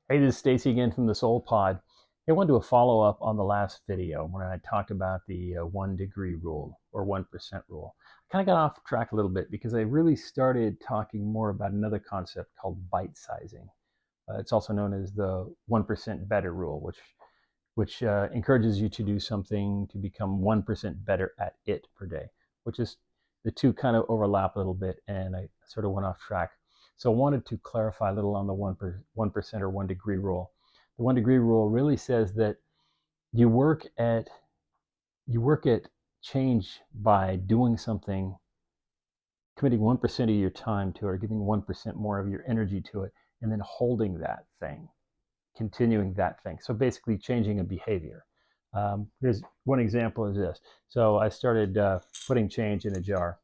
Hey, this is Stacy again from the Soul Pod. I want to do a follow up on the last video when I talked about the 1 degree rule or 1% rule. I kind of got off track a little bit because I really started talking more about another concept called bite sizing. It's also known as the 1% better rule, which encourages you to do something to become 1% better at it per day, which is the two kind of overlap a little bit, and I sort of went off track. So I wanted to clarify a little on the 1% or 1 degree rule. The 1 degree rule really says that you work at you work at change by doing something, committing 1% of your time to it, or giving 1% more of your energy to it, and then holding that thing, continuing that thing. So basically changing a behavior. Here's one example is this. So I started putting change in a jar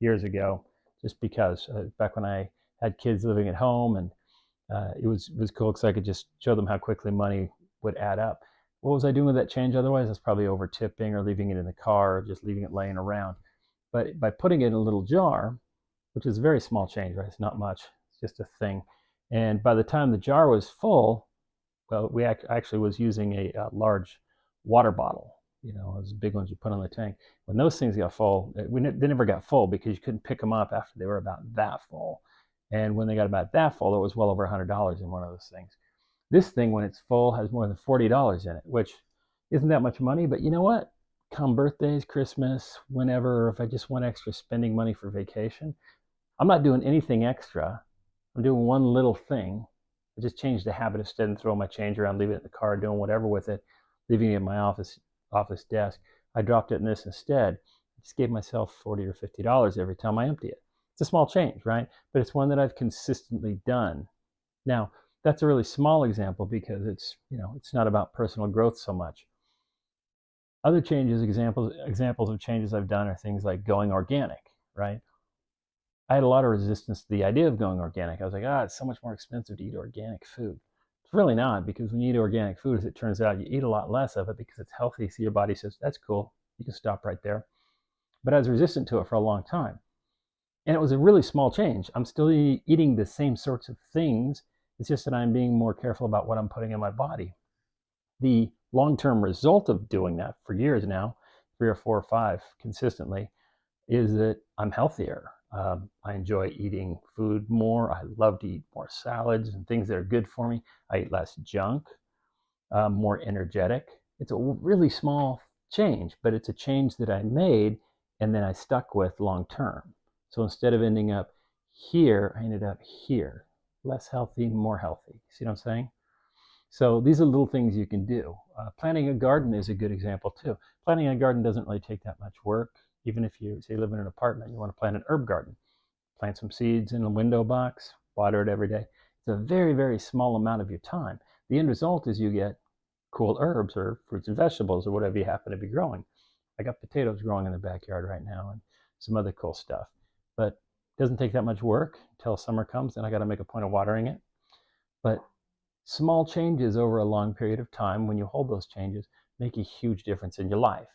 years ago, just because back when I had kids living at home, and it was cool because I could just show them how quickly money would add up. What was I doing with that change otherwise? I was probably over tipping or leaving it in the car or just leaving it laying around. But by putting it in a little jar, which is a very small change, right? It's not much, it's just a thing. And by the time the jar was full, well, we actually was using a large water bottle, those big ones you put on the tank. When those things got full, they never got full because you couldn't pick them up after they were about that full. And when they got about that full, it was well over $100 in one of those things. This thing, when it's full, has more than $40 in it, which isn't that much money. But you know what? Come birthdays, Christmas, whenever, or if I just want extra spending money for vacation, I'm not doing anything extra. I'm doing one little thing. I just changed the habit of instead of throwing my change around, leaving it in the car, doing whatever with it, leaving it in my office desk. I dropped it in this instead. I just gave myself $40 or $50 every time I empty it. It's a small change, right? But it's one that I've consistently done. Now, that's a really small example because it's not about personal growth so much. Other examples of changes I've done are things like going organic, right? I had a lot of resistance to the idea of going organic. I was like, it's so much more expensive to eat organic food. It's really not, because when you eat organic food, as it turns out, you eat a lot less of it because it's healthy. So your body says, that's cool. You can stop right there. But I was resistant to it for a long time. And it was a really small change. I'm still eating the same sorts of things. It's just that I'm being more careful about what I'm putting in my body. The long-term result of doing that for years now, 3 or 4 or 5 consistently, is that I'm healthier. I enjoy eating food more. I love to eat more salads and things that are good for me. I eat less junk, more energetic. It's a really small change, but it's a change that I made and then I stuck with long term. So instead of ending up here, I ended up here. Less healthy, more healthy. See what I'm saying? So these are little things you can do. Planting a garden is a good example too. Planting a garden doesn't really take that much work. Even if you say live in an apartment, you want to plant an herb garden, plant some seeds in a window box, water it every day. It's a very, very small amount of your time. The end result is you get cool herbs or fruits and vegetables or whatever you happen to be growing. I got potatoes growing in the backyard right now and some other cool stuff. But it doesn't take that much work until summer comes, then I got to make a point of watering it. But small changes over a long period of time, when you hold those changes, make a huge difference in your life.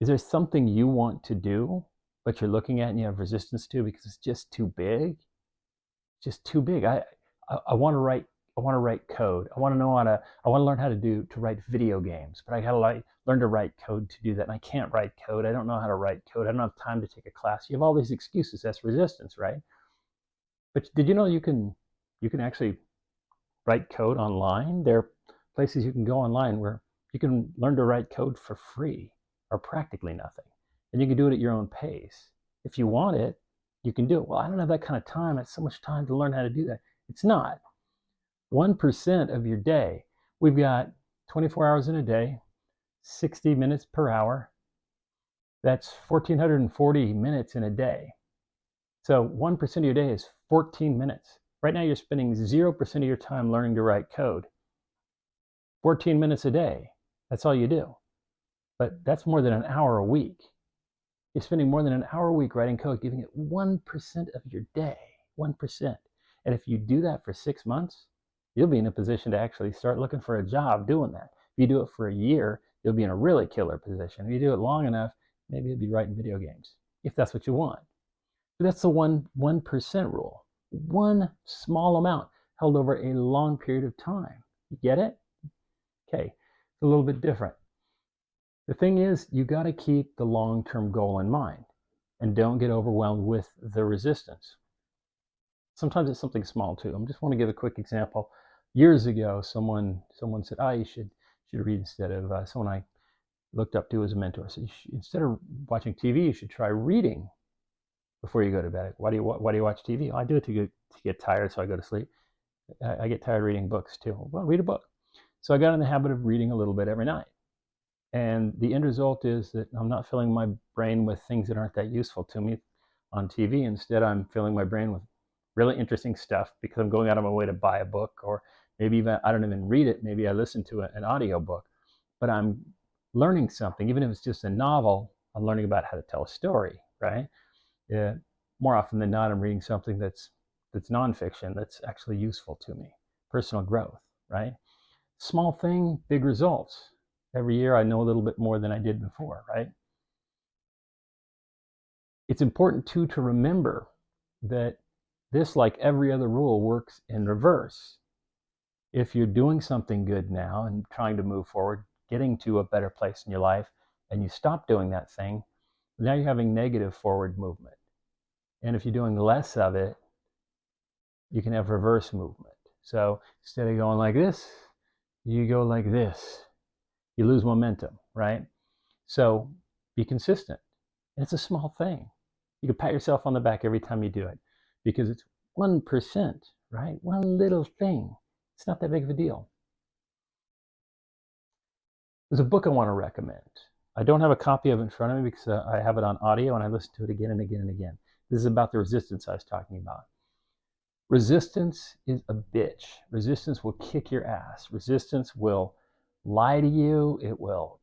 Is there something you want to do, but you're looking at and you have resistance to because it's just too big? Just too big. I want to write. I want to write code. I want to know how to. I want to learn how to write video games, but I got to learn to write code to do that. And I can't write code. I don't know how to write code. I don't have time to take a class. You have all these excuses. That's resistance, right? But did you know you can actually write code online? There are places you can go online where you can learn to write code for free or practically nothing. And you can do it at your own pace. If you want it, you can do it. Well, I don't have that kind of time. It's so much time to learn how to do that. It's not. 1% of your day. We've got 24 hours in a day, 60 minutes per hour. That's 1,440 minutes in a day. So 1% of your day is 14 minutes. Right now, you're spending 0% of your time learning to write code. 14 minutes a day. That's all you do. But that's more than an hour a week. You're spending more than an hour a week writing code, giving it 1% of your day. 1%. And if you do that for 6 months, you'll be in a position to actually start looking for a job doing that. If you do it for a year, you'll be in a really killer position. If you do it long enough, maybe you'll be writing video games, if that's what you want. But that's the 1% rule. One small amount. held over a long period of time. You get it? Okay, it's a little bit different. The thing is, you got to keep the long-term goal in mind and don't get overwhelmed with the resistance. Sometimes it's something small too. I just want to give a quick example. Years ago, someone said, "Ah, you should read instead of." Someone I looked up to as a mentor said, "Instead of watching TV, you should try reading before you go to bed." Why do you watch TV? I do it to get tired, so I go to sleep. I get tired reading books too. Well, read a book. So I got in the habit of reading a little bit every night. And the end result is that I'm not filling my brain with things that aren't that useful to me on TV. Instead, I'm filling my brain with really interesting stuff because I'm going out of my way to buy a book, or maybe even I don't even read it. Maybe I listen to an audio book, but I'm learning something. Even if it's just a novel, I'm learning about how to tell a story, right? Yeah, more often than not, I'm reading something that's nonfiction that's actually useful to me. Personal growth, right? Small thing, big results. Every year I know a little bit more than I did before, right? It's important too to remember that this, like every other rule, works in reverse. If you're doing something good now and trying to move forward, getting to a better place in your life, and you stop doing that thing, now you're having negative forward movement. And if you're doing less of it, you can have reverse movement. So instead of going like this, you go like this. You lose momentum, right? So be consistent. And it's a small thing. You can pat yourself on the back every time you do it because it's 1%, right? One little thing. It's not that big of a deal. There's a book I want to recommend. I don't have a copy of it in front of me because I have it on audio and I listen to it again and again and again. This is about the resistance I was talking about. Resistance is a bitch. Resistance will kick your ass. Resistance will lie to you. It will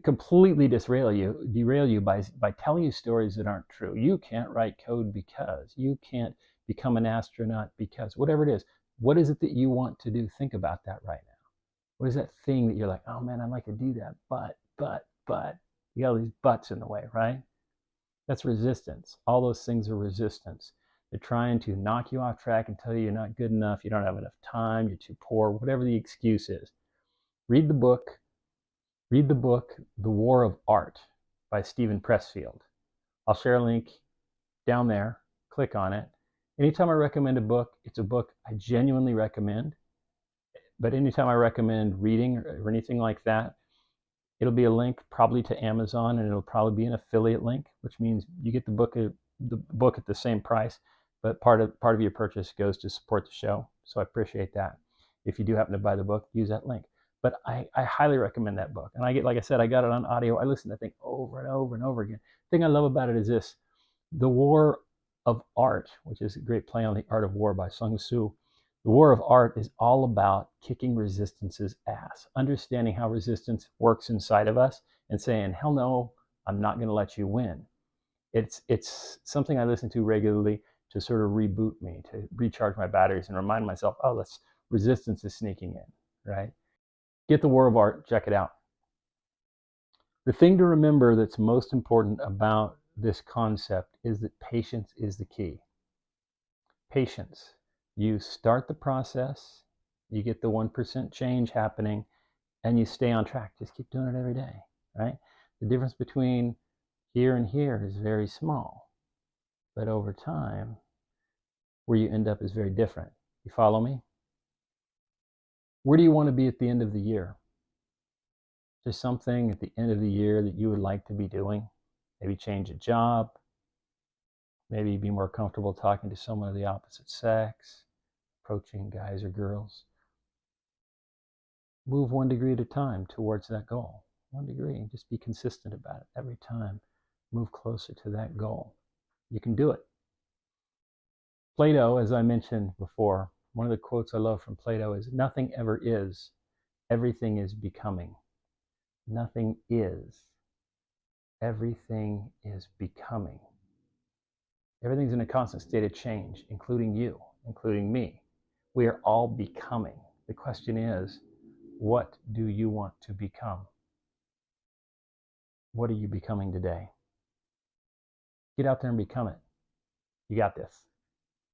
completely derail you by telling you stories that aren't true. You can't write code because, you can't become an astronaut because, whatever it is. What is it that you want to do? Think about that right now. What is that thing that you're like, oh man, I'd like to do that, but you got all these buts in the way, right? That's resistance. All those things are resistance. They're trying to knock you off track and tell you you're not good enough, you don't have enough time, you're too poor, whatever the excuse is. Read the book. Read the book, The War of Art by Steven Pressfield. I'll share a link down there. Click on it. Anytime I recommend a book, it's a book I genuinely recommend. But anytime I recommend reading or anything like that, it'll be a link probably to Amazon, and it'll probably be an affiliate link, which means you get the book at the same price, but part of your purchase goes to support the show. So I appreciate that. If you do happen to buy the book, use that link. But I highly recommend that book. And like I said, I got it on audio. I listen to that thing over and over and over again. The thing I love about it is this: The War of Art, which is a great play on the art of war by Sun Tzu. The War of Art is all about kicking resistance's ass, understanding how resistance works inside of us, and saying, hell no, I'm not going to let you win. It's something I listen to regularly to sort of reboot me, to recharge my batteries and remind myself, oh, resistance is sneaking in, right? Get The War of Art, check it out. The thing to remember that's most important about this concept is that patience is the key. Patience. You start the process, you get the 1% change happening, and you stay on track. Just keep doing it every day, right? The difference between here and here is very small, but over time, where you end up is very different. You follow me? Where do you want to be at the end of the year? There's something at the end of the year that you would like to be doing. Maybe change a job. Maybe be more comfortable talking to someone of the opposite sex, approaching guys or girls. Move 1 degree at a time towards that goal. 1 degree, and just be consistent about it every time. Move closer to that goal. You can do it. Plato, as I mentioned before, one of the quotes I love from Plato is, nothing ever is, everything is becoming. Nothing is, everything is becoming. Everything's in a constant state of change, including you, including me. We are all becoming. The question is, what do you want to become? What are you becoming today? Get out there and become it. You got this.